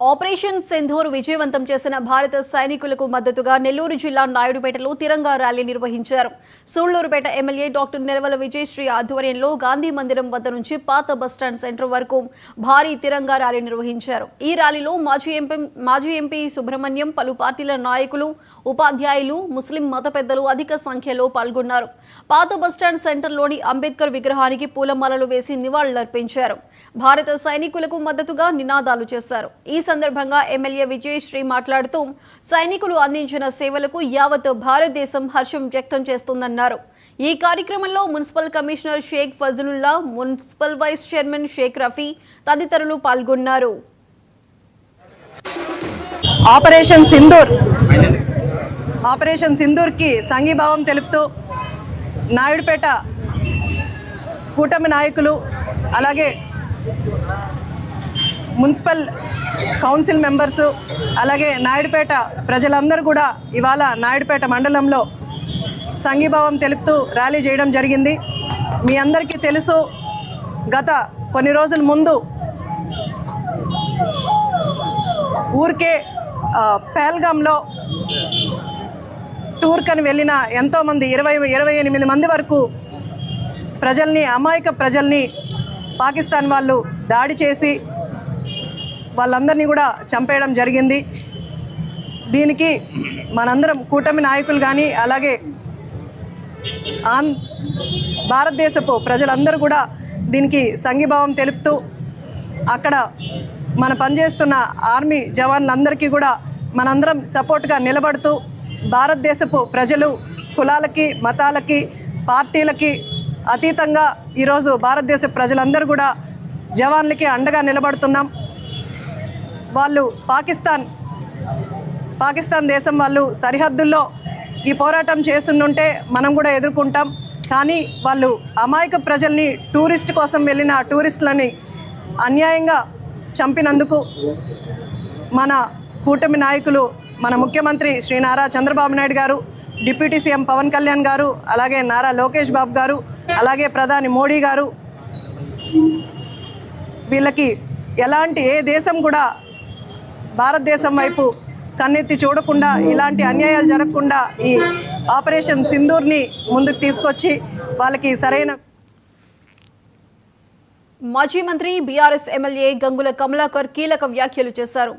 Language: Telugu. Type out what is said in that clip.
ఆపరేషన్ సింధూర్ విజయవంతం చేసిన భారత సైనికులకు మద్దతుగా నెల్లూరు జిల్లా నాయుడుపేటలో తిరంగా ర్యాలీ నిర్వహించారు. సూళ్లూరుపేట ఎమ్మెల్యే డాక్టర్ నెలవల విజయశ్రీ ఆధ్వర్యంలో గాంధీ మందిరం వద్ద నుంచి పాత బస్టాండ్ సెంటర్ వరకు భారీ తిరంగా ర్యాలీ నిర్వహించారు. ఈ ర్యాలీలో మాజీ ఎంపీ సుబ్రహ్మణ్యం, పలు పార్టీల నాయకులు, ఉపాధ్యాయులు, ముస్లిం మత పెద్దలు అధిక సంఖ్యలో పాల్గొన్నారు. పాత బస్టాండ్ సెంటర్లోని అంబేద్కర్ విగ్రహానికి పూలమాలలు వేసి నివాళులర్పించారు. భారత సైనికులకు మద్దతుగా నినాదాలు చేశారు. ఈ సందర్భంగా ఎమ్మెల్యే విజయశ్రీ మాట్లాడుతూ సైనికులు అందించిన సేవలకు యావత్ భారతదేశం హర్షం వ్యక్తం చేస్తుందన్నారు. ఈ కార్యక్రమంలో municipal commissioner Sheikh Fazalullah, municipal vice chairman Sheikh Rafi తదితరులు పాల్గొన్నారు. ఆపరేషన్ సింధూర్కి సంఘీభావం తెలుపుతూ నాయుడుపేట కూటమి నాయకులు, అలాగే మున్సిపల్ కౌన్సిల్ మెంబర్స్, అలాగే నాయుడుపేట ప్రజలందరూ కూడా ఇవాళ నాయుడుపేట మండలంలో సంఘీభావం తెలుపుతూ ర్యాలీ చేయడం జరిగింది. మీ అందరికీ తెలుసు, గత కొన్ని రోజుల ముందు ఊరికే పహల్గామ్లో టూర్కని వెళ్ళిన ఎంతోమంది 28 మంది వరకు అమాయక ప్రజల్ని పాకిస్తాన్ వాళ్ళు దాడి చేసి వాళ్ళందరినీ కూడా చంపేయడం జరిగింది. దీనికి మనందరం కూటమి నాయకులు కానీ, అలాగే భారతదేశపు ప్రజలందరూ కూడా దీనికి సంఘీభావం తెలుపుతూ అక్కడ మన పనిచేస్తున్న ఆర్మీ జవాన్లందరికీ కూడా మనందరం సపోర్ట్గా నిలబడుతూ భారతదేశపు ప్రజలు కులాలకి, మతాలకి, పార్టీలకి అతీతంగా ఈరోజు భారతదేశ ప్రజలందరూ కూడా జవాన్లకి అండగా నిలబడుతున్నాం. వాళ్ళు పాకిస్తాన్ దేశం వాళ్ళు సరిహద్దుల్లో ఈ పోరాటం చేస్తుంటే మనం కూడా ఎదుర్కొంటాం. కానీ వాళ్ళు అమాయక ప్రజల్ని, టూరిస్ట్ కోసం వెళ్ళిన టూరిస్టులని అన్యాయంగా చంపినందుకు మన కూటమి నాయకులు, మన ముఖ్యమంత్రి శ్రీ నారా చంద్రబాబు నాయుడు గారు, డిప్యూటీ సీఎం పవన్ కళ్యాణ్ గారు, అలాగే నారా లోకేష్ బాబు గారు, అలాగే ప్రధాని మోడీ గారు, వీళ్ళకి ఏ దేశం కూడా భారతదేశం వైపు కన్నెత్తి చూడకుండా, ఇలాంటి అన్యాయాలు జరగకుండా ఈ ఆపరేషన్ సింధూర్ని ముందుకు తీసుకొచ్చి వాళ్ళకి సరైన. మాజీ మంత్రి బీఆర్ఎస్ ఎమ్మెల్యే గంగుల కమలాకర్ కీలక వ్యాఖ్యలు చేశారు.